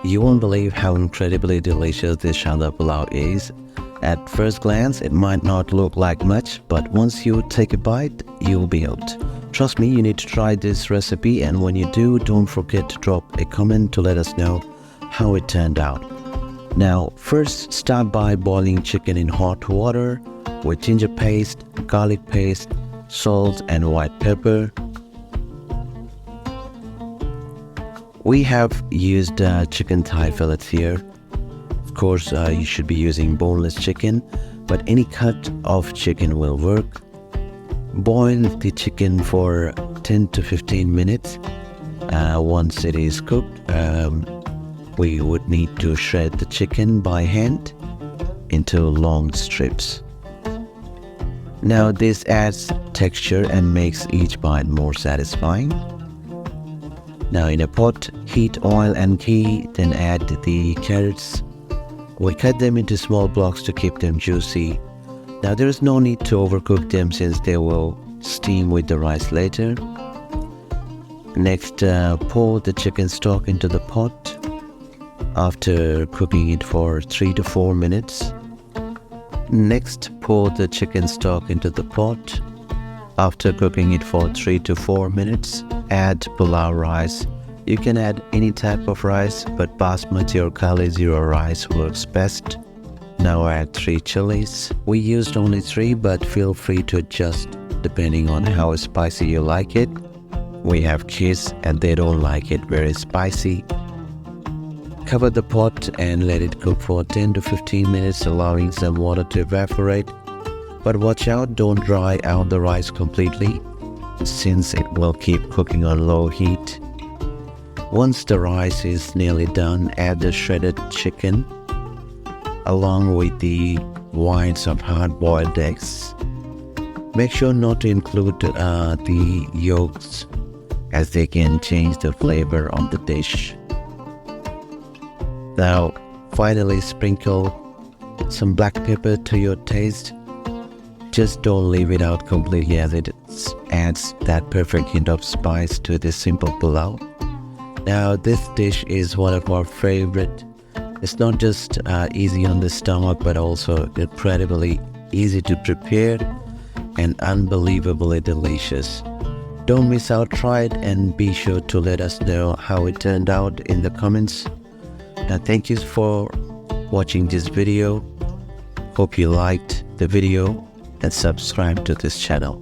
You won't believe how incredibly delicious this Shada Pulao is. At first glance, it might not look like much, but once you take a bite, you'll be hooked. Trust me, you need to try this recipe, and when you do, don't forget to drop a comment to let us know how it turned out. Now, first start by boiling chicken in hot water with ginger paste, garlic paste, salt and white pepper. We have used chicken thigh fillets here. Of course, you should be using boneless chicken, but any cut of chicken will work. Boil the chicken for 10 to 15 minutes. Once it is cooked, we would need to shred the chicken by hand into long strips. Now this adds texture and makes each bite more satisfying. Now in a pot, heat oil and ghee, then add the carrots. We cut them into small blocks to keep them juicy. Now there is no need to overcook them since they will steam with the rice later. Next, pour the chicken stock into the pot after cooking it for 3 to 4 minutes. Next, pour the chicken stock into the pot. After cooking it for 3 to 4 minutes, add pulao rice. You can add any type of rice, but Basmati or Kali Jeera rice works best. Now add 3 chilies. We used only 3, but feel free to adjust depending on how spicy you like it. We have kids and they don't like it very spicy. Cover the pot and let it cook for 10 to 15 minutes, allowing some water to evaporate. But watch out, don't dry out the rice completely, since it will keep cooking on low heat. Once the rice is nearly done, add the shredded chicken along with the whites of hard-boiled eggs. Make sure not to include the yolks, as they can change the flavor of the dish. Now, finally sprinkle some black pepper to your taste. Just don't leave it out completely, as it adds that perfect hint of spice to this simple pulao. Now, this dish is one of our favorite. It's not just easy on the stomach, but also incredibly easy to prepare and unbelievably delicious. Don't miss out, try it, and be sure to let us know how it turned out in the comments. Now, thank you for watching this video. Hope you liked the video and subscribe to this channel.